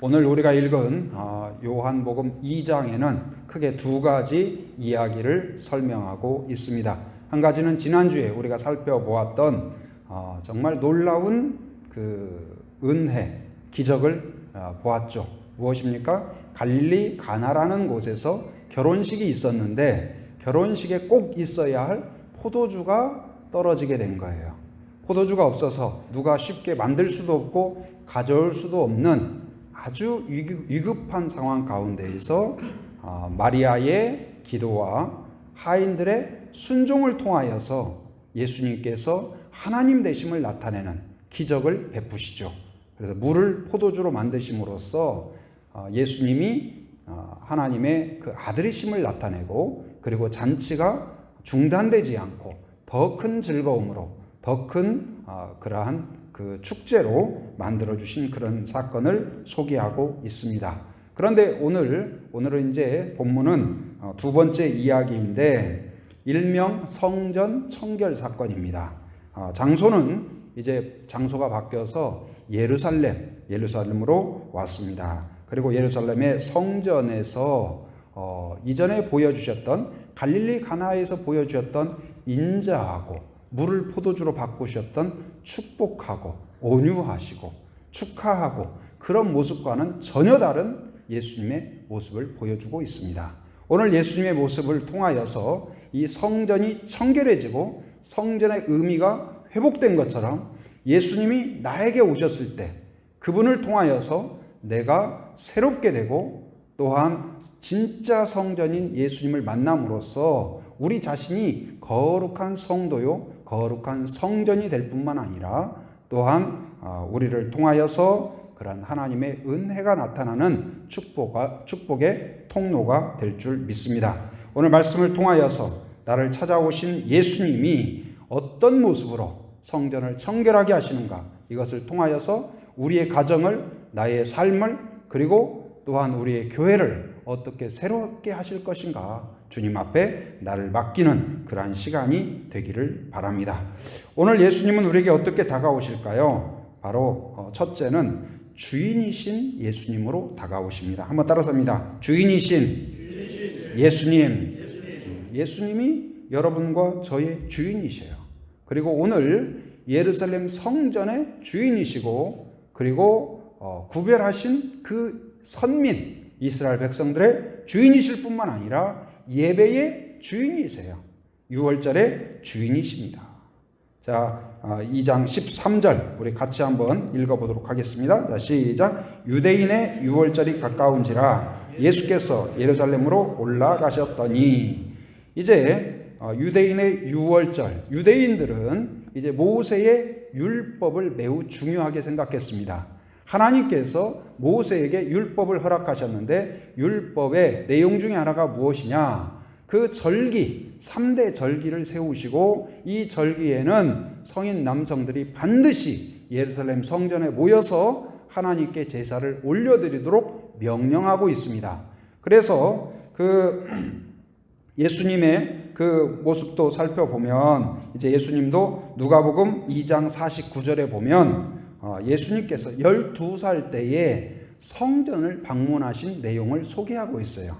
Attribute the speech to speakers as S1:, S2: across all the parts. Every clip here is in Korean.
S1: 오늘 우리가 읽은 요한복음 2장에는 크게 두 가지 이야기를 설명하고 있습니다. 한 가지는 지난주에 우리가 살펴보았던 정말 놀라운 그 은혜, 기적을 보았죠. 무엇입니까? 갈릴리 가나라는 곳에서 결혼식이 있었는데 결혼식에 꼭 있어야 할 포도주가 떨어지게 된 거예요. 포도주가 없어서 누가 쉽게 만들 수도 없고 가져올 수도 없는 아주 위급한 상황 가운데에서 마리아의 기도와 하인들의 순종을 통하여서 예수님께서 하나님 되심을 나타내는 기적을 베푸시죠. 그래서 물을 포도주로 만드심으로써 예수님이 하나님의 그 아들이심을 나타내고, 그리고 잔치가 중단되지 않고 더 큰 즐거움으로, 더 큰 그러한 그 축제로 만들어주신 그런 사건을 소개하고 있습니다. 그런데 오늘은 이제 본문은 두 번째 이야기인데 일명 성전 청결 사건입니다. 장소는 이제 장소가 바뀌어서 예루살렘으로 왔습니다. 그리고 예루살렘의 성전에서 이전에 보여주셨던 갈릴리 가나에서 보여주셨던 인자하고 물을 포도주로 바꾸셨던 축복하고 온유하시고 축하하고 그런 모습과는 전혀 다른 예수님의 모습을 보여주고 있습니다. 오늘 예수님의 모습을 통하여서 이 성전이 청결해지고 성전의 의미가 회복된 것처럼 예수님이 나에게 오셨을 때 그분을 통하여서 내가 새롭게 되고, 또한 진짜 성전인 예수님을 만남으로써 우리 자신이 거룩한 성도요, 거룩한 성전이 될 뿐만 아니라 또한 우리를 통하여서 그런 하나님의 은혜가 나타나는 축복의 통로가 될 줄 믿습니다. 오늘 말씀을 통하여서 나를 찾아오신 예수님이 어떤 모습으로 성전을 청결하게 하시는가, 이것을 통하여서 우리의 가정을, 나의 삶을, 그리고 또한 우리의 교회를 어떻게 새롭게 하실 것인가, 주님 앞에 나를 맡기는 그러한 시간이 되기를 바랍니다. 오늘 예수님은 우리에게 어떻게 다가오실까요? 바로 첫째는 주인이신 예수님으로 다가오십니다. 한번 따라서 합니다. 주인이신 예수님. 예수님이 여러분과 저의 주인이셔요. 그리고 오늘 예루살렘 성전의 주인이시고, 그리고 구별하신 그 선민 이스라엘 백성들의 주인이실 뿐만 아니라 예배의 주인이세요. 유월절의 주인이십니다. 자, 2장 13절 우리 같이 한번 읽어보도록 하겠습니다. 자, 시작. 유대인의 유월절이 가까운지라 예수께서 예루살렘으로 올라가셨더니. 이제 유대인의 유월절, 유대인들은 이제 모세의 율법을 매우 중요하게 생각했습니다. 하나님께서 모세에게 율법을 허락하셨는데 율법의 내용 중에 하나가 무엇이냐? 그 절기, 3대 절기를 세우시고 이 절기에는 성인 남성들이 반드시 예루살렘 성전에 모여서 하나님께 제사를 올려드리도록 명령하고 있습니다. 그래서 그 예수님의 그 모습도 살펴보면 이제 예수님도 누가복음 2장 49절에 보면 예수님께서 12살 때에 성전을 방문하신 내용을 소개하고 있어요.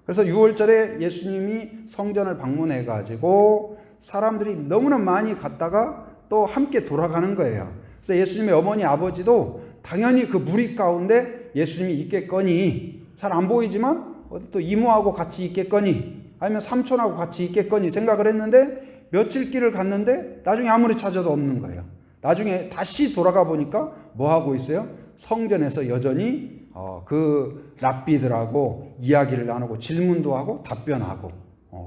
S1: 그래서 6월절에 예수님이 성전을 방문해 가지고 사람들이 너무나 많이 갔다가 또 함께 돌아가는 거예요. 그래서 예수님의 어머니 아버지도 당연히 그 무리 가운데 예수님이 있겠거니, 잘 안 보이지만 어디 또 이모하고 같이 있겠거니 아니면 삼촌하고 같이 있겠거니 생각을 했는데 며칠 길을 갔는데 나중에 아무리 찾아도 없는 거예요. 나중에 다시 돌아가 보니까 뭐 하고 있어요? 성전에서 여전히 그 랍비들하고 이야기를 나누고 질문도 하고 답변하고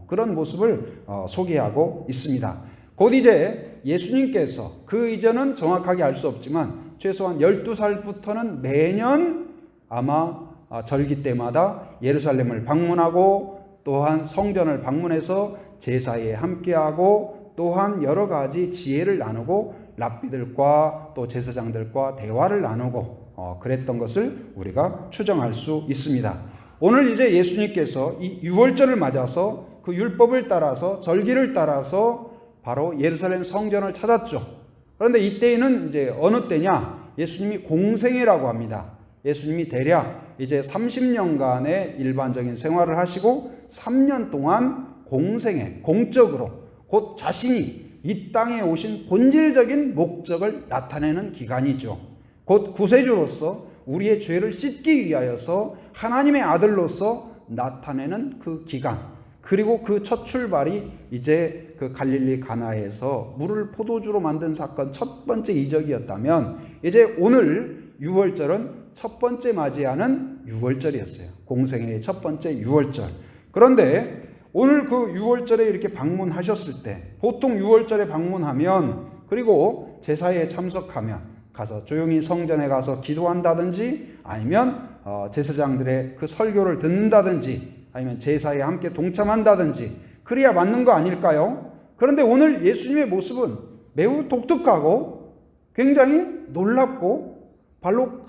S1: 그런 모습을 소개하고 있습니다. 곧 이제 예수님께서 그 이전은 정확하게 알 수 없지만 최소한 12살부터는 매년 아마 절기 때마다 예루살렘을 방문하고 또한 성전을 방문해서 제사에 함께하고 또한 여러 가지 지혜를 나누고 랍비들과 또 제사장들과 대화를 나누고 그랬던 것을 우리가 추정할 수 있습니다. 오늘 이제 예수님께서 이 유월절을 맞아서 그 율법을 따라서 절기를 따라서 바로 예루살렘 성전을 찾았죠. 그런데 이때는 이제 어느 때냐? 예수님이 공생애라고 합니다. 예수님이 대략 이제 30년간의 일반적인 생활을 하시고 3년 동안 공적으로 곧 자신이 이 땅에 오신 본질적인 목적을 나타내는 기간이죠. 곧 구세주로서 우리의 죄를 씻기 위하여서 하나님의 아들로서 나타내는 그 기간, 그리고 그 첫 출발이 이제 그 갈릴리 가나에서 물을 포도주로 만든 사건 첫 번째 이적이었다면, 이제 오늘 유월절은 첫 번째 맞이하는 유월절이었어요. 공생애의 첫 번째 유월절. 그런데 오늘 그 유월절에 이렇게 방문하셨을 때, 보통 유월절에 방문하면, 그리고 제사에 참석하면 가서 조용히 성전에 가서 기도한다든지, 아니면 제사장들의 그 설교를 듣는다든지, 아니면 제사에 함께 동참한다든지, 그래야 맞는 거 아닐까요? 그런데 오늘 예수님의 모습은 매우 독특하고 굉장히 놀랍고, 바로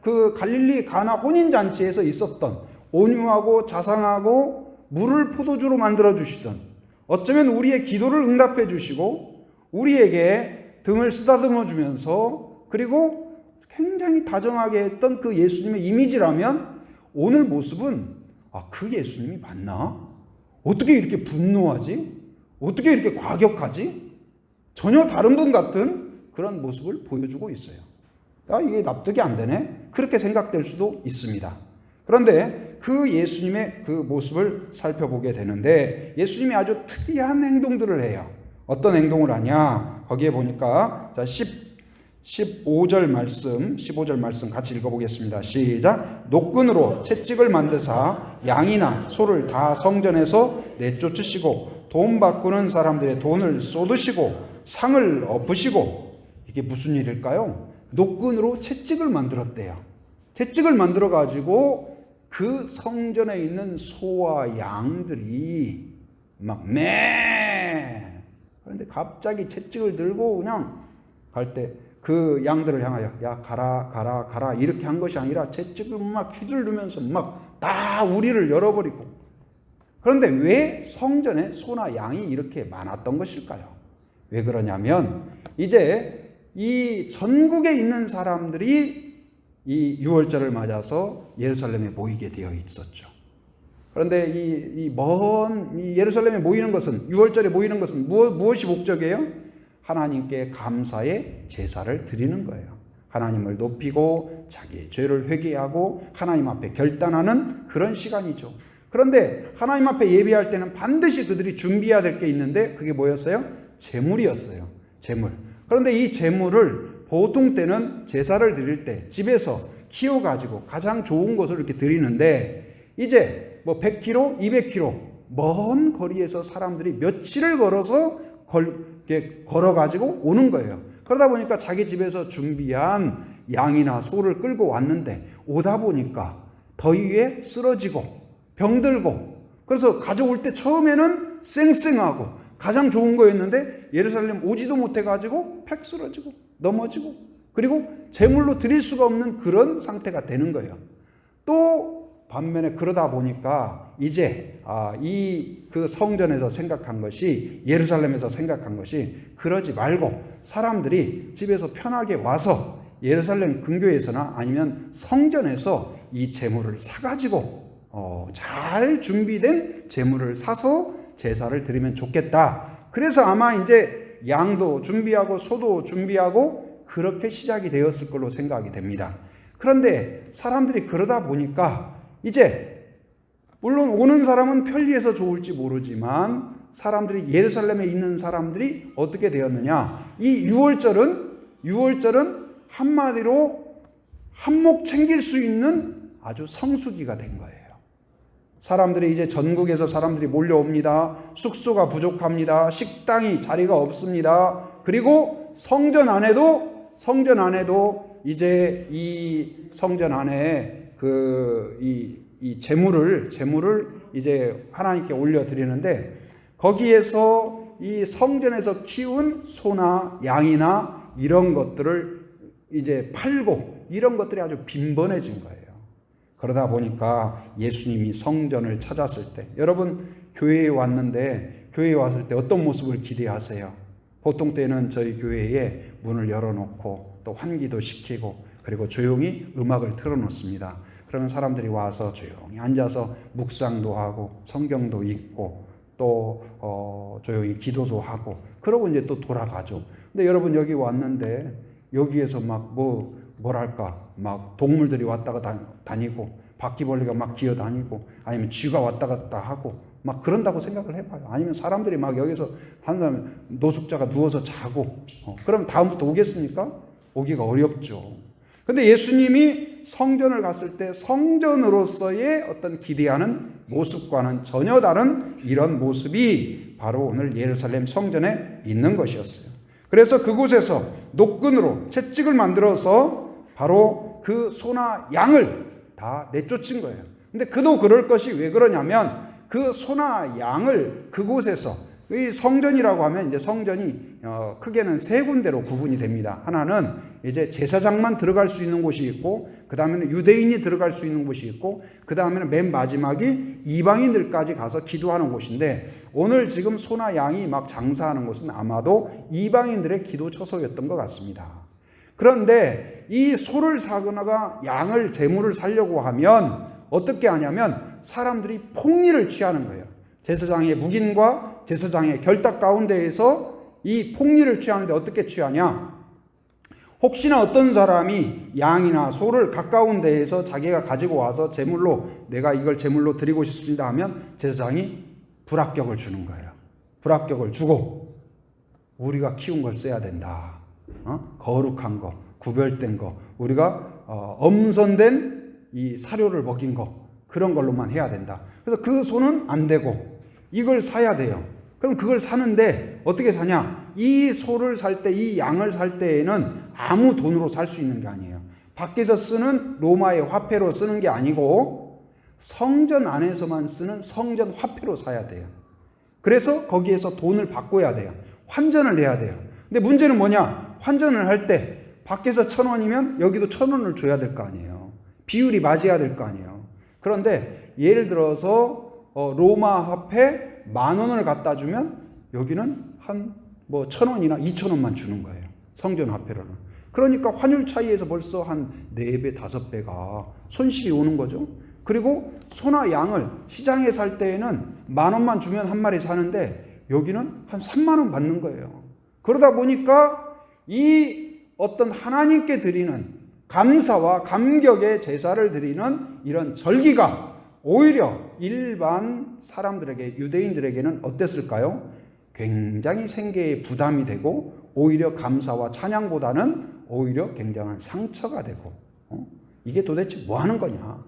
S1: 그 갈릴리 가나 혼인잔치에서 있었던 온유하고 자상하고 물을 포도주로 만들어 주시던, 어쩌면 우리의 기도를 응답해 주시고 우리에게 등을 쓰다듬어 주면서, 그리고 굉장히 다정하게 했던 그 예수님의 이미지라면, 오늘 모습은 그 예수님이 맞나? 어떻게 이렇게 분노하지? 어떻게 이렇게 과격하지? 전혀 다른 분 같은 그런 모습을 보여주고 있어요. 이게 납득이 안 되네? 그렇게 생각될 수도 있습니다. 그런데 그 예수님의 그 모습을 살펴보게 되는데, 예수님이 아주 특이한 행동들을 해요. 어떤 행동을 하냐? 거기에 보니까 15절 말씀 같이 읽어보겠습니다. 시작. 노끈으로 채찍을 만드사 양이나 소를 다 성전에서 내쫓으시고 돈 바꾸는 사람들의 돈을 쏟으시고 상을 엎으시고. 이게 무슨 일일까요? 노끈으로 채찍을 만들었대요. 채찍을 만들어 가지고 그 성전에 있는 소와 양들이 막 그런데 갑자기 채찍을 들고 그냥 갈 때 그 양들을 향하여 야 가라 이렇게 한 것이 아니라 채찍을 막 휘두르면서 막 다 우리를 열어버리고. 그런데 왜 성전에 소나 양이 이렇게 많았던 것일까요? 왜 그러냐면, 이제 이 전국에 있는 사람들이 이 유월절을 맞아서 예루살렘에 모이게 되어 있었죠. 그런데 이 예루살렘에 모이는 것은, 유월절에 모이는 것은 무엇이 목적이에요? 하나님께 감사의 제사를 드리는 거예요. 하나님을 높이고 자기의 죄를 회개하고 하나님 앞에 결단하는 그런 시간이죠. 그런데 하나님 앞에 예배할 때는 반드시 그들이 준비해야 될 게 있는데, 그게 뭐였어요? 제물이었어요. 제물. 그런데 이 제물을 보통 때는 제사를 드릴 때 집에서 키워가지고 가장 좋은 것을 이렇게 드리는데, 이제 100km, 200km 먼 거리에서 사람들이 며칠을 걸어서 걸어가지고 오는 거예요. 그러다 보니까 자기 집에서 준비한 양이나 소를 끌고 왔는데, 오다 보니까 더위에 쓰러지고 병들고, 그래서 가져올 때 처음에는 쌩쌩하고 가장 좋은 거였는데 예루살렘 오지도 못해가지고 팩 쓰러지고 넘어지고, 그리고 제물로 드릴 수가 없는 그런 상태가 되는 거예요. 또 반면에 그러다 보니까 이제 그 성전에서 생각한 것이, 예루살렘에서 생각한 것이, 그러지 말고 사람들이 집에서 편하게 와서 예루살렘 근교에서나 아니면 성전에서 이 제물을 사가지고 잘 준비된 제물을 사서 제사를 드리면 좋겠다. 그래서 아마 이제 양도 준비하고 소도 준비하고 그렇게 시작이 되었을 걸로 생각이 됩니다. 그런데 사람들이 그러다 보니까 이제 물론 오는 사람은 편리해서 좋을지 모르지만, 사람들이, 예루살렘에 있는 사람들이 어떻게 되었느냐? 이 유월절은 한마디로 한몫 챙길 수 있는 아주 성수기가 된 거예요. 사람들이 이제 전국에서 사람들이 몰려옵니다. 숙소가 부족합니다. 식당이 자리가 없습니다. 그리고 성전 안에도 이제 이 성전 안에 이 제물을 이제 하나님께 올려드리는데, 거기에서 이 성전에서 키운 소나 양이나 이런 것들을 이제 팔고, 이런 것들이 아주 빈번해진 거예요. 그러다 보니까 예수님이 성전을 찾았을 때, 여러분 교회에 왔는데 교회에 왔을 때 어떤 모습을 기대하세요? 보통 때는 저희 교회에 문을 열어놓고 또 환기도 시키고 그리고 조용히 음악을 틀어놓습니다. 그러면 사람들이 와서 조용히 앉아서 묵상도 하고 성경도 읽고 또 조용히 기도도 하고 그러고 이제 또 돌아가죠. 근데 여러분 여기 왔는데 여기에서 막 뭐랄까 막 동물들이 왔다가 다니고 바퀴벌레가 막 기어다니고 아니면 쥐가 왔다 갔다 하고 막 그런다고 생각을 해봐요. 아니면 사람들이 막 여기서 한 사람 노숙자가 누워서 자고 그럼 다음부터 오겠습니까? 오기가 어렵죠. 근데 예수님이 성전을 갔을 때 성전으로서의 어떤 기대하는 모습과는 전혀 다른 이런 모습이 바로 오늘 예루살렘 성전에 있는 것이었어요. 그래서 그곳에서 노끈으로 채찍을 만들어서 바로 그 소나 양을 다 내쫓은 거예요. 근데 그도 그럴 것이 왜 그러냐면 그 소나 양을 그곳에서 이 성전이라고 하면 이제 성전이 크게는 세 군데로 구분이 됩니다. 하나는 이제 제사장만 들어갈 수 있는 곳이 있고 그 다음에는 유대인이 들어갈 수 있는 곳이 있고 그 다음에는 맨 마지막이 이방인들까지 가서 기도하는 곳인데 오늘 지금 소나 양이 막 장사하는 곳은 아마도 이방인들의 기도 처소였던 것 같습니다. 그런데 이 소를 사거나 양을 제물을 살려고 하면 어떻게 하냐면 사람들이 폭리를 취하는 거예요. 제사장의 묵인과 제사장의 결탁 가운데에서 이 폭리를 취하는데 어떻게 취하냐? 혹시나 어떤 사람이 양이나 소를 가까운 데에서 자기가 가지고 와서 제물로 내가 이걸 제물로 드리고 싶습니다 하면 제사장이 불합격을 주는 거예요. 불합격을 주고 우리가 키운 걸 써야 된다. 거룩한 거, 구별된 거, 우리가 엄선된 이 사료를 먹인 거 그런 걸로만 해야 된다. 그래서 그 소는 안 되고 이걸 사야 돼요. 그럼 그걸 사는데 어떻게 사냐? 이 소를 살 때, 이 양을 살 때에는 아무 돈으로 살 수 있는 게 아니에요. 밖에서 쓰는 로마의 화폐로 쓰는 게 아니고 성전 안에서만 쓰는 성전 화폐로 사야 돼요. 그래서 거기에서 돈을 바꿔야 돼요. 환전을 해야 돼요. 근데 문제는 뭐냐? 환전을 할 때 밖에서 1,000원이면 여기도 1,000원을 줘야 될 거 아니에요. 비율이 맞아야 될 거 아니에요. 그런데 예를 들어서 로마 화폐 10,000원을 갖다 주면 여기는 한 1,000원이나 2,000원만 주는 거예요. 성전 화폐로는. 그러니까 환율 차이에서 벌써 한 4배, 5배가 손실이 오는 거죠. 그리고 소나 양을 시장에 살 때에는 10,000원만 주면 한 마리 사는데 여기는 한 30,000원 받는 거예요. 그러다 보니까 이 어떤 하나님께 드리는 감사와 감격의 제사를 드리는 이런 절기가 오히려 일반 사람들에게, 유대인들에게는 어땠을까요? 굉장히 생계에 부담이 되고 오히려 감사와 찬양보다는 오히려 굉장한 상처가 되고 이게 도대체 뭐 하는 거냐?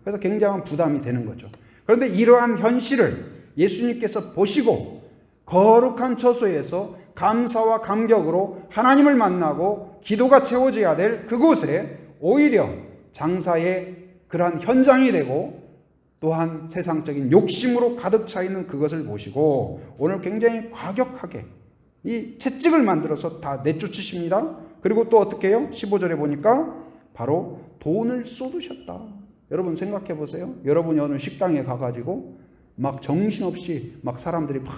S1: 그래서 굉장한 부담이 되는 거죠. 그런데 이러한 현실을 예수님께서 보시고 거룩한 처소에서 감사와 감격으로 하나님을 만나고 기도가 채워져야 될 그곳에 오히려 장사의 그러한 현장이 되고 또한 세상적인 욕심으로 가득 차 있는 그것을 보시고 오늘 굉장히 과격하게 이 채찍을 만들어서 다 내쫓으십니다. 그리고 또 어떻게 해요? 15절에 보니까 바로 돈을 쏟으셨다. 여러분 생각해 보세요. 여러분이 어느 식당에 가가지고 막 정신없이 막 사람들이 막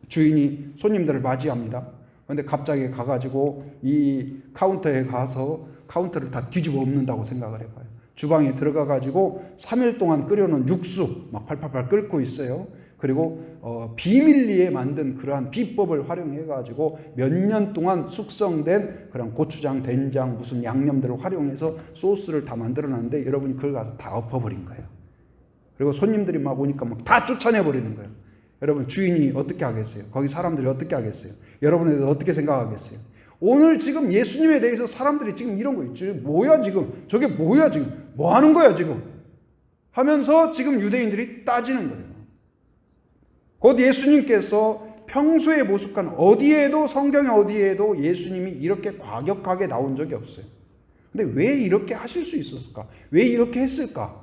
S1: 주인이 손님들을 맞이합니다. 그런데 갑자기 가가지고 이 카운터에 가서 카운터를 다 뒤집어 엎는다고 생각을 해봐요. 주방에 들어가가지고 3일 동안 끓여놓은 육수 막 팔팔팔 끓고 있어요. 그리고 비밀리에 만든 그러한 비법을 활용해가지고 몇 년 동안 숙성된 그런 고추장, 된장, 무슨 양념들을 활용해서 소스를 다 만들어놨는데 여러분이 그걸 가서 다 엎어버린 거예요. 그리고 손님들이 막 오니까 막 다 쫓아내버리는 거예요. 여러분 주인이 어떻게 하겠어요? 거기 사람들이 어떻게 하겠어요? 여러분에 대해서 어떻게 생각하겠어요? 오늘 지금 예수님에 대해서 사람들이 지금 이런 거 있죠. 뭐야 지금? 저게 뭐야 지금? 뭐 하는 거야 지금? 하면서 지금 유대인들이 따지는 거예요. 곧 예수님께서 평소의 모습과는 어디에도 성경에 어디에도 예수님이 이렇게 과격하게 나온 적이 없어요. 근데 왜 이렇게 하실 수 있었을까? 왜 이렇게 했을까?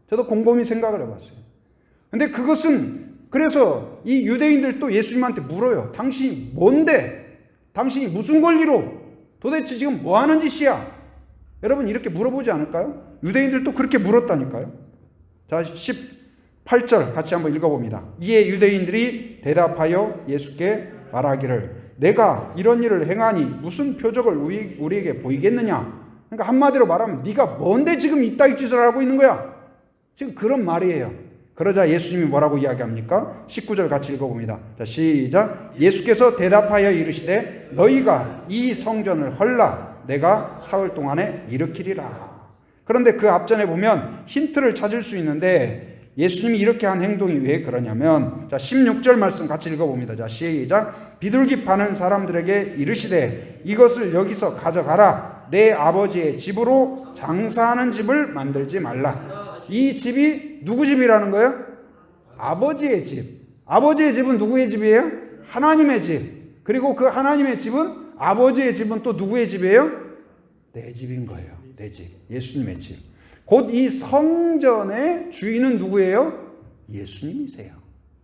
S1: 저도 곰곰이 생각을 해봤어요. 근데 그것은 그래서 이 유대인들도 예수님한테 물어요. 당신이 뭔데? 당신이 무슨 권리로? 도대체 지금 뭐 하는 짓이야? 여러분 이렇게 물어보지 않을까요? 유대인들도 그렇게 물었다니까요. 자, 18절 같이 한번 읽어봅니다. 이에 유대인들이 대답하여 예수께 말하기를 내가 이런 일을 행하니 무슨 표적을 우리에게 보이겠느냐. 그러니까 한마디로 말하면 네가 뭔데 지금 이따위 짓을 하고 있는 거야. 지금 그런 말이에요. 그러자 예수님이 뭐라고 이야기합니까? 19절 같이 읽어봅니다. 자, 시작. 예수께서 대답하여 이르시되 너희가 이 성전을 헐라 내가 사흘 동안에 일으키리라. 그런데 그 앞전에 보면 힌트를 찾을 수 있는데 예수님이 이렇게 한 행동이 왜 그러냐면, 자, 16절 말씀 같이 읽어봅니다. 자, 시작. 비둘기 파는 사람들에게 이르시되 이것을 여기서 가져가라. 내 아버지의 집으로 장사하는 집을 만들지 말라. 이 집이 누구 집이라는 거예요? 아버지의 집. 아버지의 집은 누구의 집이에요? 하나님의 집. 그리고 그 하나님의 집은, 아버지의 집은 또 누구의 집이에요? 내 집인 거예요. 내 집. 예수님의 집. 곧 이 성전의 주인은 누구예요? 예수님이세요.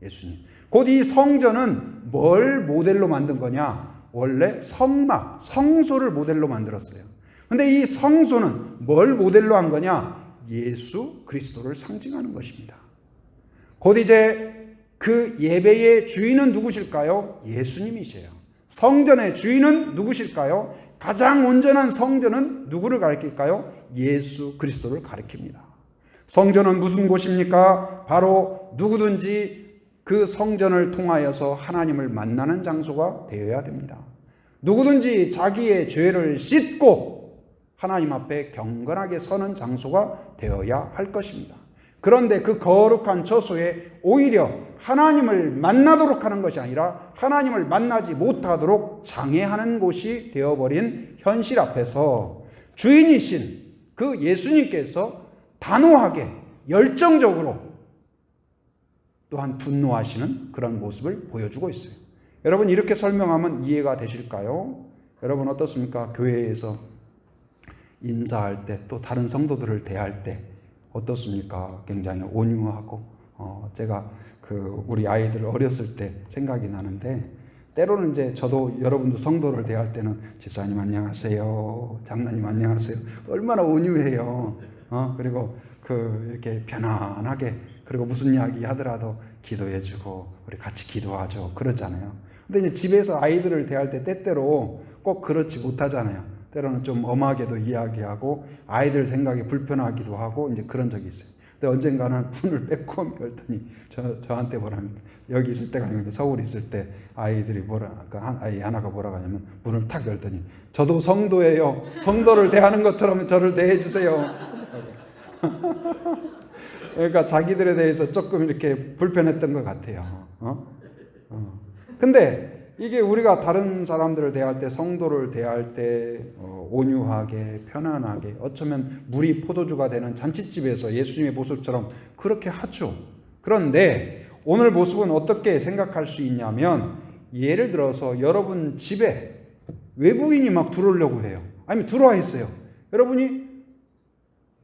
S1: 예수님. 곧 이 성전은 뭘 모델로 만든 거냐? 원래 성막, 성소를 모델로 만들었어요. 근데 이 성소는 뭘 모델로 한 거냐? 예수 그리스도를 상징하는 것입니다. 곧 이제 그 예배의 주인은 누구실까요? 예수님이세요. 성전의 주인은 누구실까요? 가장 온전한 성전은 누구를 가리킬까요? 예수 그리스도를 가리킵니다. 성전은 무슨 곳입니까? 바로 누구든지 그 성전을 통하여서 하나님을 만나는 장소가 되어야 됩니다. 누구든지 자기의 죄를 씻고 하나님 앞에 경건하게 서는 장소가 되어야 할 것입니다. 그런데 그 거룩한 처소에 오히려 하나님을 만나도록 하는 것이 아니라 하나님을 만나지 못하도록 장애하는 곳이 되어버린 현실 앞에서 주인이신 그 예수님께서 단호하게 열정적으로 또한 분노하시는 그런 모습을 보여주고 있어요. 여러분, 이렇게 설명하면 이해가 되실까요? 여러분 어떻습니까? 교회에서 인사할 때, 또 다른 성도들을 대할 때 어떻습니까? 굉장히 온유하고, 제가 우리 아이들 어렸을 때 생각이 나는데, 때로는 이제 저도 여러분도 성도를 대할 때는 집사님 안녕하세요, 장로님 안녕하세요, 얼마나 온유해요. 그리고 이렇게 편안하게, 그리고 무슨 이야기 하더라도 기도해주고 우리 같이 기도하죠. 그러잖아요. 근데 이제 집에서 아이들을 대할 때 때때로 꼭 그렇지 못하잖아요. 때로는 좀 엄하게도 이야기하고 아이들 생각이 불편하기도 하고 이제 그런 적이 있어요. 근데 언젠가는 문을 빼고 열더니 저한테 뭐라면, 여기 있을 때가 아니고 서울에 있을 때 아이들이 아이 하나가 뭐라고 하냐면 문을 탁 열더니 저도 성도예요. 성도를 대하는 것처럼 저를 대해 주세요. 그러니까 자기들에 대해서 조금 이렇게 불편했던 것 같아요. 근데 이게 우리가 다른 사람들을 대할 때, 성도를 대할 때 온유하게 편안하게, 어쩌면 물이 포도주가 되는 잔치집에서 예수님의 모습처럼 그렇게 하죠. 그런데 오늘 모습은 어떻게 생각할 수 있냐면, 예를 들어서 여러분 집에 외부인이 막 들어오려고 해요. 아니면 들어와 있어요. 여러분이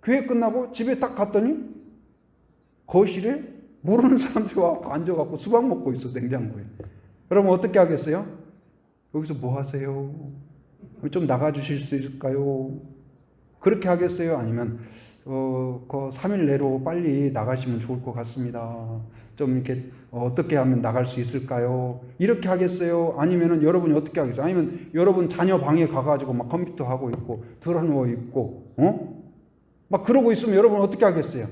S1: 교회 끝나고 집에 딱 갔더니 거실에 모르는 사람들이 와서 앉아갖고 수박 먹고 있어, 냉장고에. 여러분 어떻게 하겠어요? 여기서 뭐 하세요? 좀 나가주실 수 있을까요? 그렇게 하겠어요? 아니면 그 3일 내로 빨리 나가시면 좋을 것 같습니다. 좀 이렇게 어떻게 하면 나갈 수 있을까요? 이렇게 하겠어요? 아니면은 여러분이 어떻게 하겠어요? 아니면 여러분 자녀 방에 가가지고 막 컴퓨터 하고 있고 들어누워 있고 막 그러고 있으면 여러분 어떻게 하겠어요?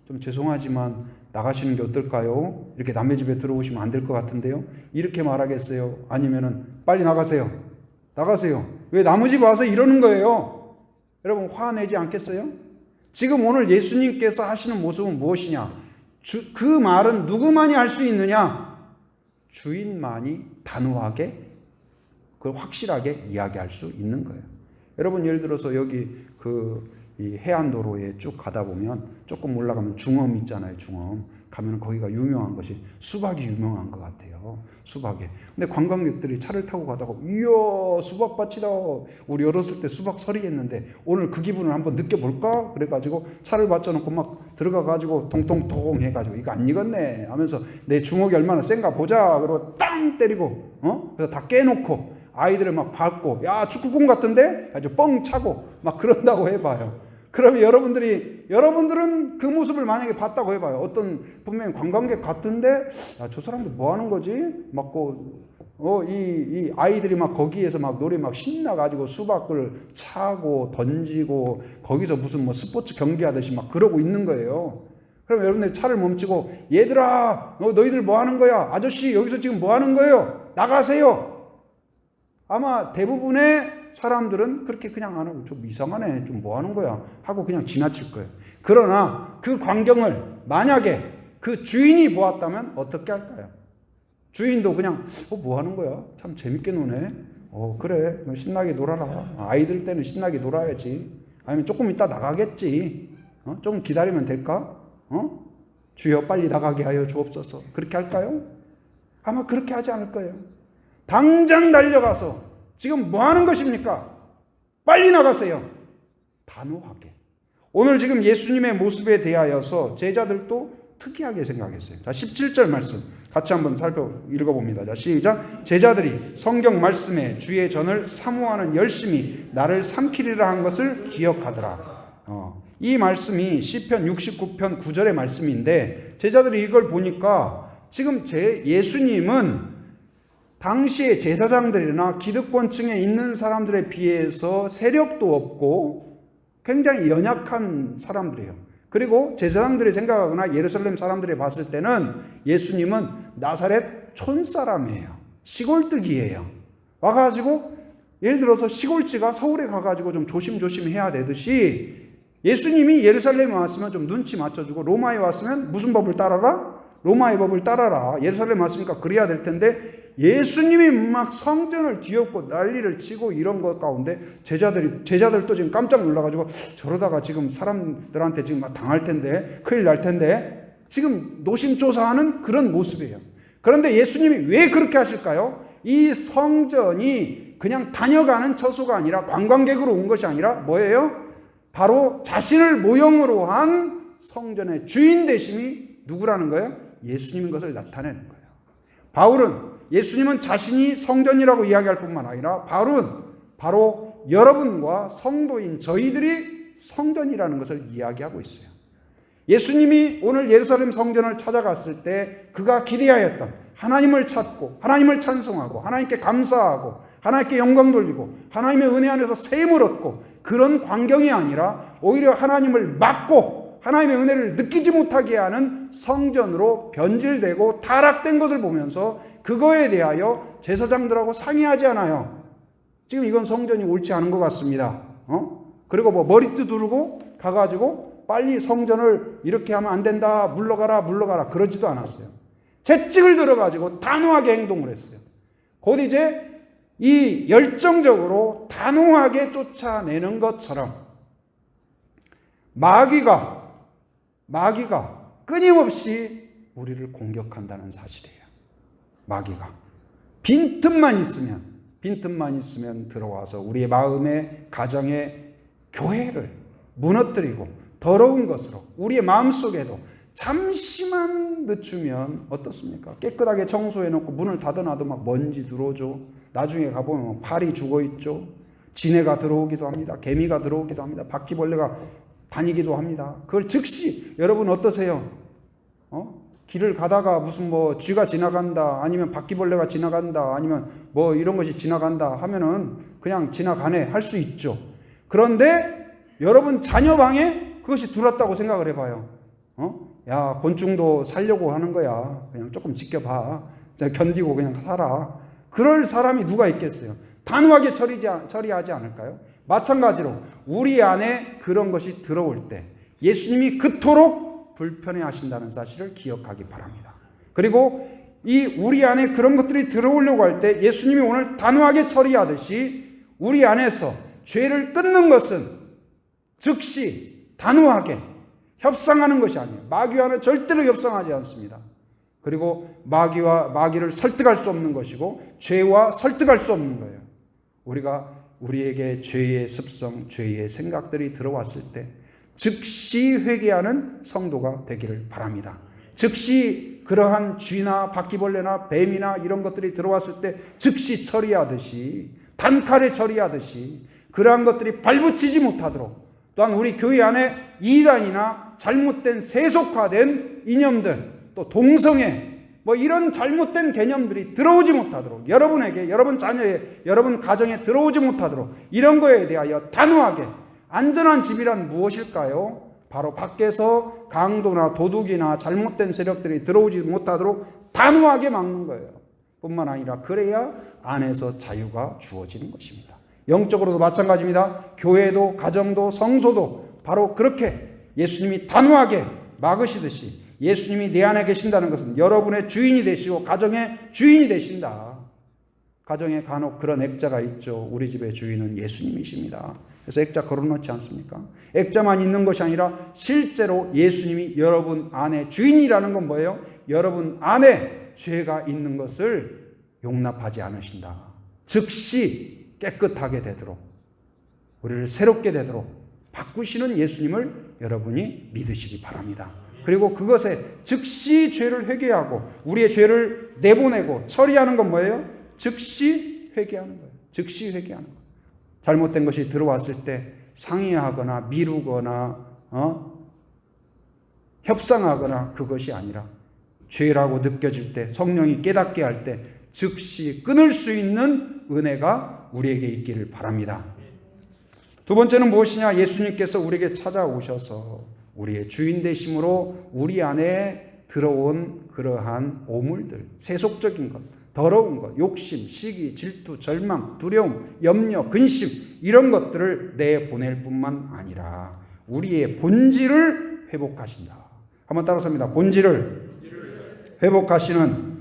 S1: 좀 죄송하지만 나가시는 게 어떨까요? 이렇게 남의 집에 들어오시면 안 될 것 같은데요? 이렇게 말하겠어요? 아니면은 빨리 나가세요. 나가세요. 왜 남의 집에 와서 이러는 거예요? 여러분 화내지 않겠어요? 지금 오늘 예수님께서 하시는 모습은 무엇이냐? 그 말은 누구만이 할 수 있느냐? 주인만이 단호하게, 확실하게 이야기할 수 있는 거예요. 여러분 예를 들어서 여기 이 해안도로에 쭉 가다 보면 조금 올라가면 중엄 있잖아요. 중엄 가면 거기가 유명한 것이 수박이 유명한 것 같아요. 수박이. 근데 관광객들이 차를 타고 가다가 이야 수박밭이다. 우리 어렸을 때 수박 서리했는데 오늘 그 기분을 한번 느껴볼까? 그래가지고 차를 받쳐놓고 막 들어가가지고 통통통 해가지고 이거 안 익었네 하면서 내 주먹이 얼마나 센가 보자. 그러고 땅 때리고 그래서 다 깨놓고 아이들을 막 밟고 야 축구공 같은데? 아주 뻥 차고 막 그런다고 해봐요. 그러면 여러분들은 그 모습을 만약에 봤다고 해봐요. 분명히 관광객 같은데, 야, 저 사람들 뭐 하는 거지? 막 이 아이들이 막 거기에서 막 노래 막 신나가지고 수박을 차고 던지고 거기서 무슨 뭐 스포츠 경기하듯이 막 그러고 있는 거예요. 그럼 여러분들 차를 멈추고 얘들아 너희들 뭐 하는 거야? 아저씨 여기서 지금 뭐 하는 거예요? 나가세요. 아마 대부분의 사람들은 그렇게 그냥 안 하고 좀 이상하네 좀 뭐 하는 거야 하고 그냥 지나칠 거예요. 그러나 그 광경을 만약에 그 주인이 보았다면 어떻게 할까요? 주인도 그냥 뭐 하는 거야? 참 재밌게 노네. 그래 신나게 놀아라. 아이들 때는 신나게 놀아야지. 아니면 조금 이따 나가겠지. 좀 기다리면 될까? 주여 빨리 나가게 하여 주옵소서. 그렇게 할까요? 아마 그렇게 하지 않을 거예요. 당장 달려가서 지금 뭐 하는 것입니까? 빨리 나가세요. 단호하게. 오늘 지금 예수님의 모습에 대하여서 제자들도 특이하게 생각했어요. 자, 17절 말씀 같이 한번 읽어봅니다. 자, 시작. 제자들이 성경 말씀에 주의 전을 사모하는 열심히 나를 삼키리라 한 것을 기억하더라. 이 말씀이 시편 69편 9절의 말씀인데 제자들이 이걸 보니까 지금 예수님은 당시의 제사장들이나 기득권층에 있는 사람들에 비해서 세력도 없고 굉장히 연약한 사람들이에요. 그리고 제사장들이 생각하거나 예루살렘 사람들이 봤을 때는 예수님은 나사렛 촌사람이에요. 시골뜨기예요. 와가지고 예를 들어서 시골지가 서울에 가가지고 좀 조심조심 해야 되듯이 예수님이 예루살렘에 왔으면 좀 눈치 맞춰주고 로마에 왔으면 무슨 법을 따라라? 로마의 법을 따라라. 예루살렘에 왔으니까 그래야 될 텐데 예수님이 막 성전을 뒤엎고 난리를 치고 이런 것 가운데 제자들도 지금 깜짝 놀라가지고 저러다가 지금 사람들한테 지금 막 당할 텐데 큰일 날 텐데 지금 노심초사하는 그런 모습이에요. 그런데 예수님이 왜 그렇게 하실까요? 이 성전이 그냥 다녀가는 처소가 아니라 관광객으로 온 것이 아니라 뭐예요? 바로 자신을 모형으로 한 성전의 주인 되심이 누구라는 거예요? 예수님인 것을 나타내는 거예요. 바울은 예수님은 자신이 성전이라고 이야기할 뿐만 아니라 바울은 바로 여러분과 성도인 저희들이 성전이라는 것을 이야기하고 있어요. 예수님이 오늘 예루살렘 성전을 찾아갔을 때 그가 기대하였던 하나님을 찾고 하나님을 찬송하고 하나님께 감사하고 하나님께 영광 돌리고 하나님의 은혜 안에서 세임을 얻고 그런 광경이 아니라 오히려 하나님을 막고 하나님의 은혜를 느끼지 못하게 하는 성전으로 변질되고 타락된 것을 보면서 그거에 대하여 제사장들하고 상의하지 않아요. 지금 이건 성전이 옳지 않은 것 같습니다. 그리고 뭐 머리띠 두르고 가가지고 빨리 성전을 이렇게 하면 안 된다. 물러가라. 그러지도 않았어요. 채찍을 들어가지고 단호하게 행동을 했어요. 곧 이제 이 열정적으로 단호하게 쫓아내는 것처럼 마귀가 끊임없이 우리를 공격한다는 사실이에요. 마귀가 빈틈만 있으면 들어와서 우리의 마음에 가정에 교회를 무너뜨리고 더러운 것으로 우리의 마음속에도 잠시만 늦추면 어떻습니까? 깨끗하게 청소해놓고 문을 닫아놔도 막 먼지 들어오죠. 나중에 가보면 파리 죽어있죠. 지네가 들어오기도 합니다. 개미가 들어오기도 합니다. 바퀴벌레가 다니기도 합니다. 그걸 즉시 여러분 어떠세요? 길을 가다가 무슨 뭐 쥐가 지나간다 아니면 바퀴벌레가 지나간다 아니면 뭐 이런 것이 지나간다 하면은 그냥 지나가네 할 수 있죠. 그런데 여러분 자녀 방에 그것이 들어왔다고 생각을 해봐요. 야 곤충도 살려고 하는 거야. 그냥 조금 지켜봐. 견디고 그냥 살아. 그럴 사람이 누가 있겠어요? 단호하게 처리하지 않을까요? 마찬가지로 우리 안에 그런 것이 들어올 때 예수님이 그토록 불편해 하신다는 사실을 기억하기 바랍니다. 그리고 이 우리 안에 그런 것들이 들어오려고 할 때 예수님이 오늘 단호하게 처리하듯이 우리 안에서 죄를 끊는 것은 즉시 단호하게 협상하는 것이 아니에요. 마귀와는 절대로 협상하지 않습니다. 그리고 마귀를 설득할 수 없는 것이고 죄와 설득할 수 없는 거예요. 우리에게 죄의 습성, 죄의 생각들이 들어왔을 때 즉시 회개하는 성도가 되기를 바랍니다. 즉시 그러한 쥐나 바퀴벌레나 뱀이나 이런 것들이 들어왔을 때 즉시 처리하듯이 단칼에 처리하듯이 그러한 것들이 발붙이지 못하도록 또한 우리 교회 안에 이단이나 잘못된 세속화된 이념들 또 동성애 뭐 이런 잘못된 개념들이 들어오지 못하도록, 여러분에게, 여러분 자녀에, 여러분 가정에 들어오지 못하도록 이런 거에 대하여 단호하게, 안전한 집이란 무엇일까요? 바로 밖에서 강도나 도둑이나 잘못된 세력들이 들어오지 못하도록 단호하게 막는 거예요. 뿐만 아니라 그래야 안에서 자유가 주어지는 것입니다. 영적으로도 마찬가지입니다. 교회도 가정도 성소도 바로 그렇게 예수님이 단호하게 막으시듯이 예수님이 내 안에 계신다는 것은 여러분의 주인이 되시고 가정의 주인이 되신다. 가정에 간혹 그런 액자가 있죠. 우리 집의 주인은 예수님이십니다. 그래서 액자 걸어놓지 않습니까? 액자만 있는 것이 아니라 실제로 예수님이 여러분 안에 주인이라는 건 뭐예요? 여러분 안에 죄가 있는 것을 용납하지 않으신다. 즉시 깨끗하게 되도록, 우리를 새롭게 되도록 바꾸시는 예수님을 여러분이 믿으시기 바랍니다. 그리고 그것에 즉시 죄를 회개하고 우리의 죄를 내보내고 처리하는 건 뭐예요? 즉시 회개하는 거예요. 즉시 회개하는 거예요. 잘못된 것이 들어왔을 때 상의하거나 미루거나 협상하거나 그것이 아니라 죄라고 느껴질 때, 성령이 깨닫게 할 때 즉시 끊을 수 있는 은혜가 우리에게 있기를 바랍니다. 두 번째는 무엇이냐? 예수님께서 우리에게 찾아오셔서 우리의 주인 되심으로 우리 안에 들어온 그러한 오물들, 세속적인 것, 더러운 것, 욕심, 시기, 질투, 절망, 두려움, 염려, 근심 이런 것들을 내보낼 뿐만 아니라 우리의 본질을 회복하신다. 한번 따라서 합니다. 본질을 회복하시는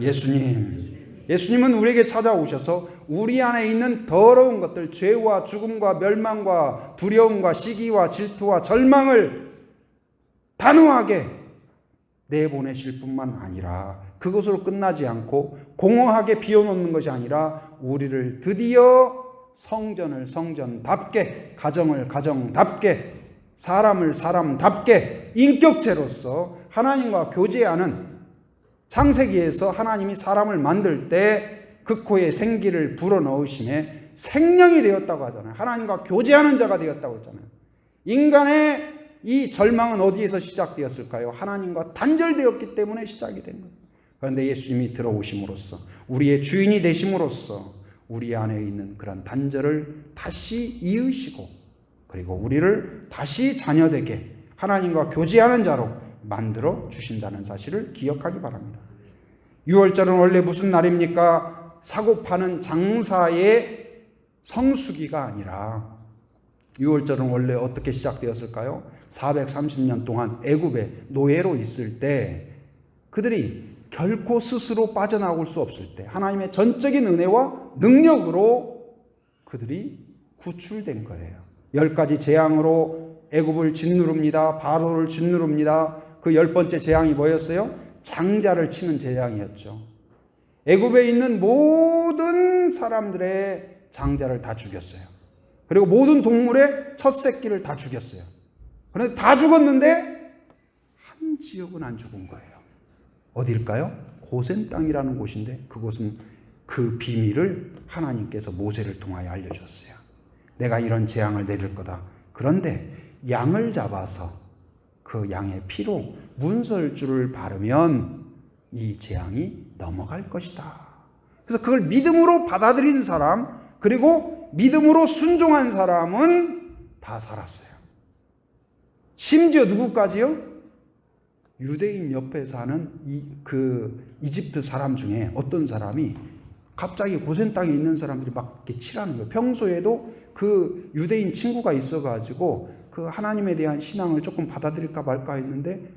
S1: 예수님. 예수님은 우리에게 찾아오셔서 우리 안에 있는 더러운 것들, 죄와 죽음과 멸망과 두려움과 시기와 질투와 절망을 단호하게 내보내실 뿐만 아니라 그것으로 끝나지 않고 공허하게 비워놓는 것이 아니라 우리를 드디어 성전을 성전답게, 가정을 가정답게, 사람을 사람답게 인격체로서 하나님과 교제하는, 창세기에서 하나님이 사람을 만들 때 그 코에 생기를 불어넣으심에 생명이 되었다고 하잖아요. 하나님과 교제하는 자가 되었다고 했잖아요. 인간의 이 절망은 어디에서 시작되었을까요? 하나님과 단절되었기 때문에 시작이 된 거예요. 그런데 예수님이 들어오심으로써, 우리의 주인이 되심으로써 우리 안에 있는 그런 단절을 다시 이으시고, 그리고 우리를 다시 자녀되게 하나님과 교제하는 자로 만들어 주신다는 사실을 기억하기 바랍니다. 6월절은 원래 무슨 날입니까? 사고 파는 장사의 성수기가 아니라 6월절은 원래 어떻게 시작되었을까요? 430년 동안 애굽의 노예로 있을 때 그들이 결코 스스로 빠져나올 수 없을 때 하나님의 전적인 은혜와 능력으로 그들이 구출된 거예요. 10가지 재앙으로 애굽을 짓누릅니다. 바로를 짓누릅니다. 그 10번째 재앙이 뭐였어요? 장자를 치는 재앙이었죠. 애굽에 있는 모든 사람들의 장자를 다 죽였어요. 그리고 모든 동물의 첫 새끼를 다 죽였어요. 그런데 다 죽었는데 한 지역은 안 죽은 거예요. 어디일까요? 고센 땅이라는 곳인데 그곳은 그 비밀을 하나님께서 모세를 통하여 알려주었어요. 내가 이런 재앙을 내릴 거다. 그런데 양을 잡아서 그 양의 피로 문설주를 바르면 이 재앙이 넘어갈 것이다. 그래서 그걸 믿음으로 받아들인 사람, 그리고 믿음으로 순종한 사람은 다 살았어요. 심지어 누구까지요? 유대인 옆에 사는 이집트 사람 중에 어떤 사람이 갑자기 고센 땅에 있는 사람들이 막 이렇게 치라는 거예요. 평소에도 그 유대인 친구가 있어가지고 그 하나님에 대한 신앙을 조금 받아들일까 말까 했는데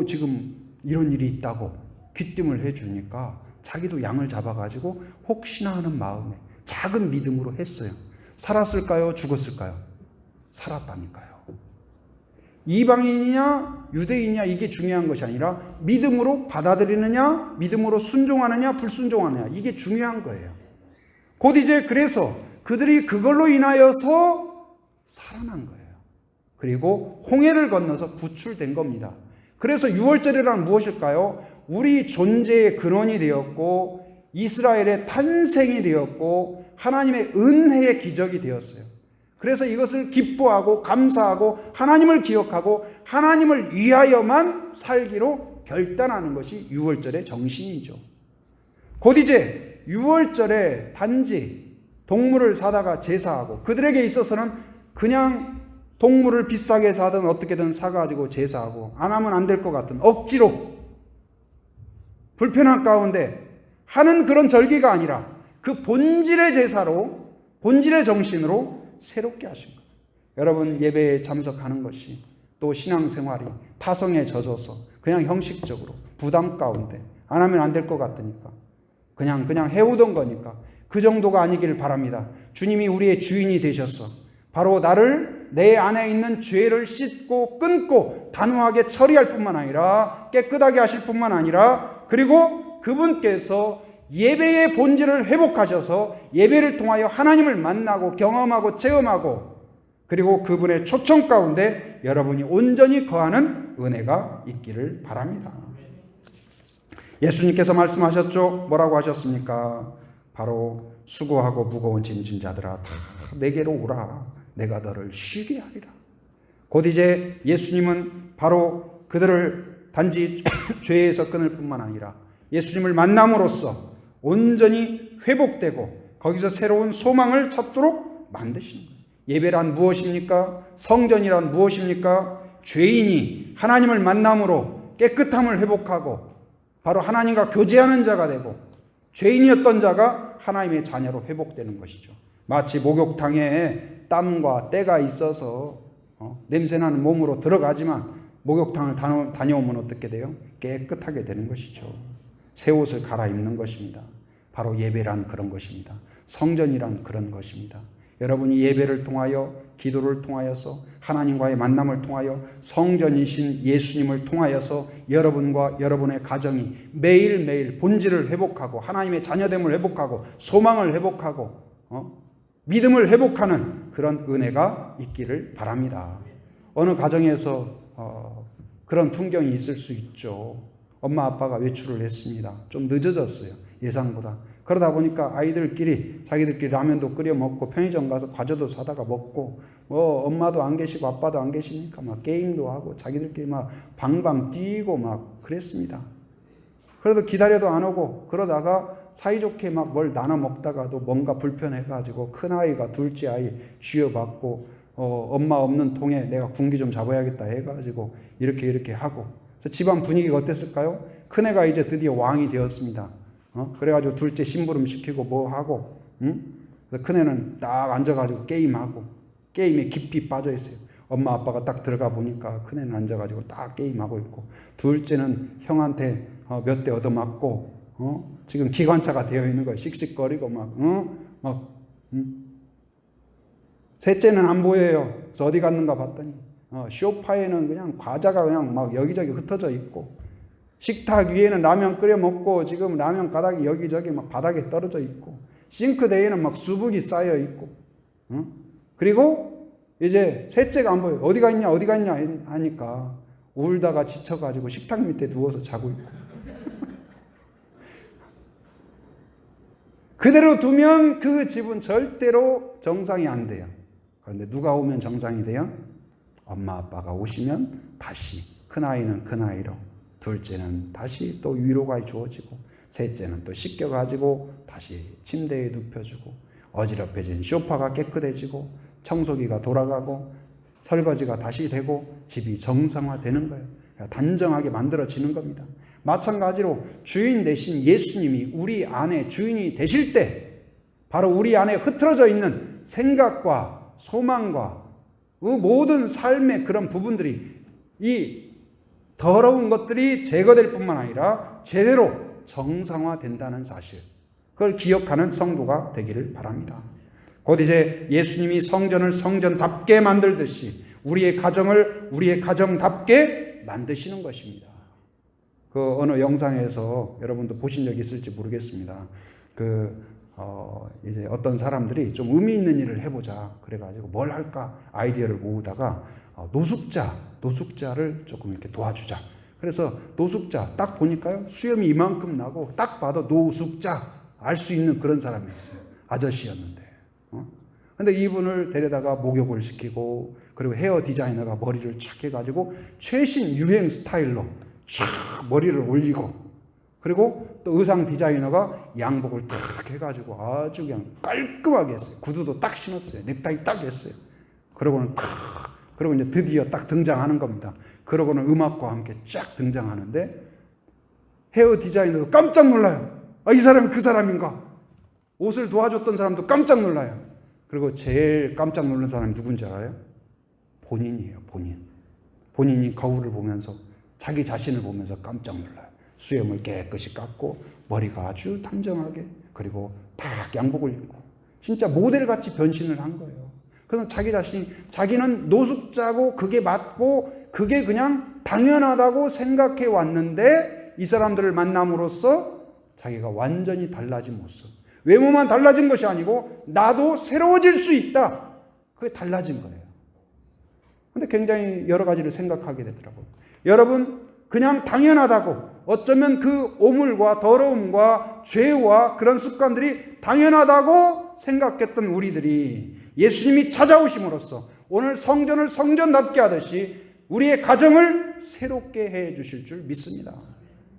S1: 지금 이런 일이 있다고 귀띔을 해주니까 자기도 양을 잡아가지고 혹시나 하는 마음에 작은 믿음으로 했어요. 살았을까요? 죽었을까요? 살았다니까요. 이방인이냐 유대인이냐 이게 중요한 것이 아니라 믿음으로 받아들이느냐, 믿음으로 순종하느냐, 불순종하느냐, 이게 중요한 거예요. 곧 이제 그래서 그들이 그걸로 인하여서 살아난 거예요. 그리고 홍해를 건너서 구출된 겁니다. 그래서 6월절이란 무엇일까요? 우리 존재의 근원이 되었고 이스라엘의 탄생이 되었고 하나님의 은혜의 기적이 되었어요. 그래서 이것을 기뻐하고 감사하고 하나님을 기억하고 하나님을 위하여만 살기로 결단하는 것이 유월절의 정신이죠. 곧 이제 유월절에 단지 동물을 사다가 제사하고, 그들에게 있어서는 그냥 동물을 비싸게 사든 어떻게든 사가지고 제사하고, 안 하면 안 될 것 같은 억지로 불편한 가운데 하는 그런 절기가 아니라 그 본질의 제사로, 본질의 정신으로 새롭게 하신 거예요. 여러분, 예배에 참석하는 것이, 또 신앙생활이 타성에 젖어서 그냥 형식적으로 부담 가운데 안 하면 안 될 것 같으니까 그냥 해오던 거니까 그 정도가 아니기를 바랍니다. 주님이 우리의 주인이 되셔서 바로 나를, 내 안에 있는 죄를 씻고 끊고 단호하게 처리할 뿐만 아니라 깨끗하게 하실 뿐만 아니라, 그리고 그분께서 예배의 본질을 회복하셔서 예배를 통하여 하나님을 만나고 경험하고 체험하고, 그리고 그분의 초청 가운데 여러분이 온전히 거하는 은혜가 있기를 바랍니다. 예수님께서 말씀하셨죠. 뭐라고 하셨습니까? 바로 수고하고 무거운 짐진 자들아 다 내게로 오라. 내가 너를 쉬게 하리라. 곧 이제 예수님은 바로 그들을 단지 죄에서 끊을 뿐만 아니라 예수님을 만남으로써 온전히 회복되고 거기서 새로운 소망을 찾도록 만드시는 거예요. 예배란 무엇입니까? 성전이란 무엇입니까? 죄인이 하나님을 만남으로 깨끗함을 회복하고 바로 하나님과 교제하는 자가 되고, 죄인이었던 자가 하나님의 자녀로 회복되는 것이죠. 마치 목욕탕에 땀과 때가 있어서 냄새나는 몸으로 들어가지만 목욕탕을 다녀오면 어떻게 돼요? 깨끗하게 되는 것이죠. 새 옷을 갈아입는 것입니다. 바로 예배란 그런 것입니다. 성전이란 그런 것입니다. 여러분이 예배를 통하여, 기도를 통하여서, 하나님과의 만남을 통하여, 성전이신 예수님을 통하여서 여러분과 여러분의 가정이 매일매일 본질을 회복하고 하나님의 자녀됨을 회복하고 소망을 회복하고 믿음을 회복하는 그런 은혜가 있기를 바랍니다. 어느 가정에서 그런 풍경이 있을 수 있죠. 엄마 아빠가 외출을 했습니다. 좀 늦어졌어요, 예상보다. 그러다 보니까 아이들끼리 자기들끼리 라면도 끓여 먹고 편의점 가서 과자도 사다가 먹고, 엄마도 안 계시고 아빠도 안 계시니까 막 게임도 하고 자기들끼리 막 방방 뛰고 막 그랬습니다. 그래도 기다려도 안 오고, 그러다가 사이좋게 막 뭘 나눠 먹다가도 뭔가 불편해가지고 큰아이가 둘째 아이 쥐어받고 엄마 없는 통에 내가 군기 좀 잡아야겠다 해가지고 이렇게 하고, 그래서 집안 분위기가 어땠을까요? 큰애가 이제 드디어 왕이 되었습니다. 그래가지고 둘째 심부름 시키고 뭐 하고, 그래서 큰애는 딱 앉아가지고 게임하고, 게임에 깊이 빠져 있어요. 엄마 아빠가 딱 들어가 보니까 큰애는 앉아가지고 딱 게임하고 있고, 둘째는 형한테 몇 대 얻어맞고, 지금 기관차가 되어 있는 거예요. 씩씩거리고 셋째는 안 보여요. 그래서 어디 갔는가 봤더니 소파에는 그냥 과자가 그냥 막 여기저기 흩어져 있고, 식탁 위에는 라면 끓여 먹고 지금 라면 가닥이 여기저기 막 바닥에 떨어져 있고, 싱크대에는 막 수북이 쌓여 있고, 그리고 이제 셋째가 안 보여요. 어디 갔냐 하니까 울다가 지쳐가지고 식탁 밑에 누워서 자고 있고. 그대로 두면 그 집은 절대로 정상이 안 돼요. 그런데 누가 오면 정상이 돼요? 엄마 아빠가 오시면 다시 큰아이는 큰아이로, 둘째는 다시 또 위로가 주어지고, 셋째는 또 씻겨가지고 다시 침대에 눕혀주고, 어지럽혀진 소파가 깨끗해지고, 청소기가 돌아가고, 설거지가 다시 되고, 집이 정상화되는 거예요. 단정하게 만들어지는 겁니다. 마찬가지로 주인 되신 예수님이 우리 안에 주인이 되실 때, 바로 우리 안에 흐트러져 있는 생각과 소망과 그 모든 삶의 그런 부분들이, 이 더러운 것들이 제거될 뿐만 아니라 제대로 정상화된다는 사실, 그걸 기억하는 성도가 되기를 바랍니다. 곧 이제 예수님이 성전을 성전답게 만들듯이 우리의 가정을 우리의 가정답게 만드시는 것입니다. 그 어느 영상에서 여러분도 보신 적이 있을지 모르겠습니다. 이제 어떤 사람들이 좀 의미 있는 일을 해보자 그래가지고 뭘 할까 아이디어를 모으다가 노숙자를 조금 이렇게 도와주자. 그래서 노숙자 딱 보니까요, 수염이 이만큼 나고 딱 봐도 노숙자 알 수 있는 그런 사람이었어요. 아저씨였는데. 근데 이분을 데려다가 목욕을 시키고, 그리고 헤어 디자이너가 머리를 착 해가지고 최신 유행 스타일로 쫙 머리를 올리고, 그리고 또 의상 디자이너가 양복을 탁 해가지고 아주 그냥 깔끔하게 했어요. 구두도 딱 신었어요. 넥타이 딱 했어요. 그러고는 그리고 이제 드디어 딱 등장하는 겁니다. 그러고는 음악과 함께 쫙 등장하는데 헤어 디자이너도 깜짝 놀라요. 이 사람이 그 사람인가? 옷을 도와줬던 사람도 깜짝 놀라요. 그리고 제일 깜짝 놀란 사람이 누군지 알아요? 본인이에요. 본인이 거울을 보면서 자기 자신을 보면서 깜짝 놀라요. 수염을 깨끗이 깎고 머리가 아주 단정하게, 그리고 딱 양복을 입고 진짜 모델같이 변신을 한 거예요. 그래서 자기는 노숙자고 그게 맞고 그게 그냥 당연하다고 생각해 왔는데 이 사람들을 만남으로써 자기가 완전히 달라진 모습. 외모만 달라진 것이 아니고 나도 새로워질 수 있다. 그게 달라진 거예요. 근데 굉장히 여러 가지를 생각하게 되더라고요. 여러분, 그냥 당연하다고, 어쩌면 그 오물과 더러움과 죄와 그런 습관들이 당연하다고 생각했던 우리들이 예수님이 찾아오심으로써 오늘 성전을 성전답게 하듯이 우리의 가정을 새롭게 해 주실 줄 믿습니다.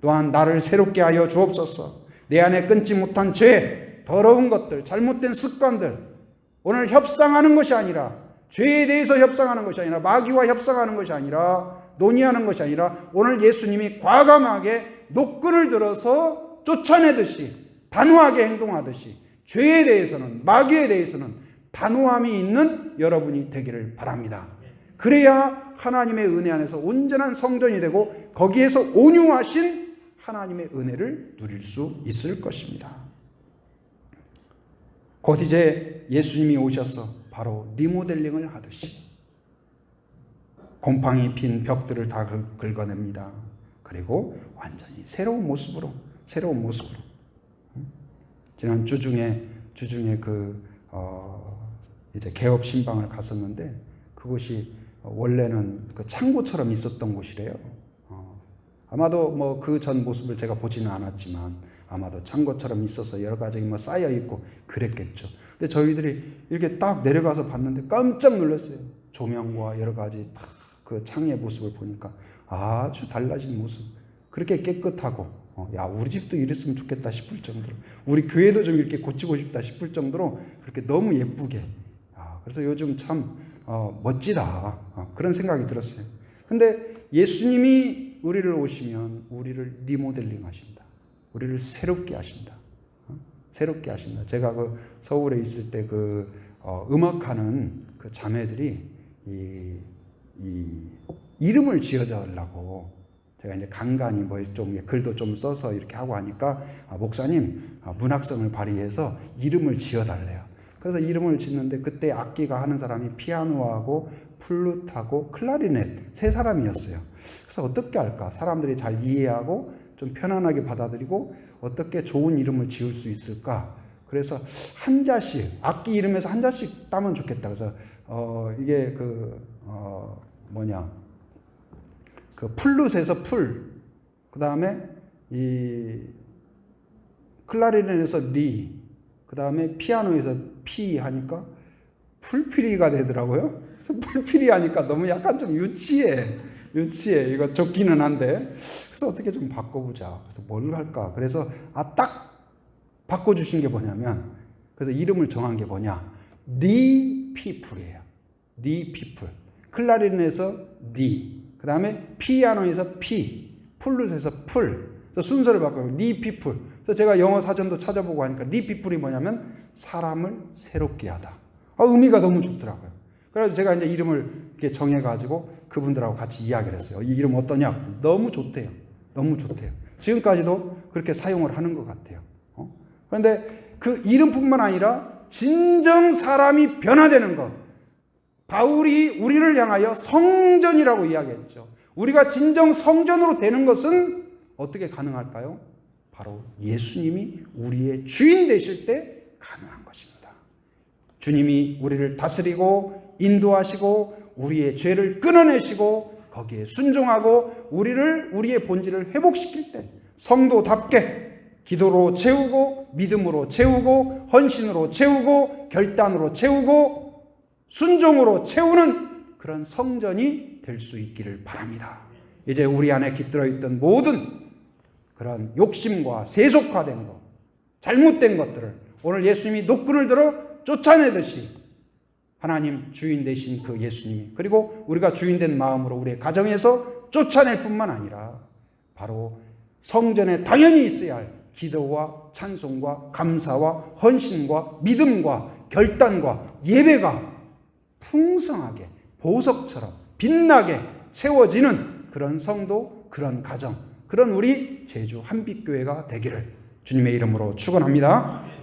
S1: 또한 나를 새롭게 하여 주옵소서. 내 안에 끊지 못한 죄, 더러운 것들, 잘못된 습관들, 오늘 협상하는 것이 아니라, 죄에 대해서 협상하는 것이 아니라, 마귀와 협상하는 것이 아니라, 논의하는 것이 아니라, 오늘 예수님이 과감하게 노끈을 들어서 쫓아내듯이, 단호하게 행동하듯이 죄에 대해서는, 마귀에 대해서는 단호함이 있는 여러분이 되기를 바랍니다. 그래야 하나님의 은혜 안에서 온전한 성전이 되고 거기에서 온유하신 하나님의 은혜를 누릴 수 있을 것입니다. 곧 이제 예수님이 오셔서 바로 리모델링을 하듯이 곰팡이 핀 벽들을 다 긁어냅니다. 그리고 완전히 새로운 모습으로. 지난 주중에 이제 개업 신방을 갔었는데, 그곳이 원래는 그 창고처럼 있었던 곳이래요. 아마도 뭐 그 전 모습을 제가 보지는 않았지만 아마도 창고처럼 있어서 여러 가지 뭐 쌓여 있고 그랬겠죠. 근데 저희들이 이렇게 딱 내려가서 봤는데 깜짝 놀랐어요. 조명과 여러 가지 딱 그 창의 모습을 보니까 아주 달라진 모습. 그렇게 깨끗하고, 야, 우리 집도 이랬으면 좋겠다 싶을 정도로, 우리 교회도 좀 이렇게 고치고 싶다 싶을 정도로 그렇게 너무 예쁘게. 그래서 요즘 참 멋지다, 그런 생각이 들었어요. 근데 예수님이 우리를 오시면 우리를 리모델링 하신다. 우리를 새롭게 하신다. 새롭게 하신다. 제가 그 서울에 있을 때 음악하는 그 자매들이 이 이름을 지어달라고 제가 이제 간간히 뭐 좀 글도 좀 써서 이렇게 하고 하니까, 목사님, 문학성을 발휘해서 이름을 지어달래요. 그래서 이름을 짓는데 그때 악기가 하는 사람이 피아노하고 플룻하고 클라리넷 3사람이었어요. 그래서 어떻게 할까? 사람들이 잘 이해하고 좀 편안하게 받아들이고 어떻게 좋은 이름을 지을 수 있을까? 그래서 한 자씩, 악기 이름에서 한 자씩 따면 좋겠다. 그래서 이게 그 플룻에서 풀, 그 다음에 이 클라리넷에서 리, 그 다음에 피아노에서 피 하니까 풀피리가 되더라고요. 그래서 풀피리 하니까 너무 약간 좀 유치해. 이거 좋기는 한데. 그래서 어떻게 좀 바꿔보자. 그래서 뭘 할까? 그래서 딱 바꿔주신 게 뭐냐면, 그래서 이름을 정한 게 뭐냐? The People이에요. The People. 클라리넷에서 The. 그 다음에 피아노에서 P. 플룻에서 풀. 그래서 순서를 바꿔요. The People. 그래서 제가 영어 사전도 찾아보고 하니까 The People이 뭐냐면 사람을 새롭게 하다. 의미가 너무 좋더라고요. 그래서 제가 이제 이름을 이렇게 정해가지고 그분들하고 같이 이야기를 했어요. 이 이름 어떠냐? 너무 좋대요. 지금까지도 그렇게 사용을 하는 것 같아요. 그런데 그 이름뿐만 아니라 진정 사람이 변화되는 것. 바울이 우리를 향하여 성전이라고 이야기했죠. 우리가 진정 성전으로 되는 것은 어떻게 가능할까요? 바로 예수님이 우리의 주인 되실 때 가능한 것입니다. 주님이 우리를 다스리고 인도하시고 우리의 죄를 끊어내시고 거기에 순종하고 우리의 본질을 회복시킬 때 성도답게 기도로 채우고 믿음으로 채우고 헌신으로 채우고 결단으로 채우고 순종으로 채우는 그런 성전이 될 수 있기를 바랍니다. 이제 우리 안에 깃들어 있던 모든 그런 욕심과 세속화된 것, 잘못된 것들을 오늘 예수님이 노끈을 들어 쫓아내듯이 하나님 주인 되신 그 예수님이, 그리고 우리가 주인된 마음으로 우리의 가정에서 쫓아낼 뿐만 아니라 바로 성전에 당연히 있어야 할 기도와 찬송과 감사와 헌신과 믿음과 결단과 예배가 풍성하게 보석처럼 빛나게 채워지는 그런 성도, 그런 가정, 그런 우리 제주 한빛교회가 되기를 주님의 이름으로 축원합니다.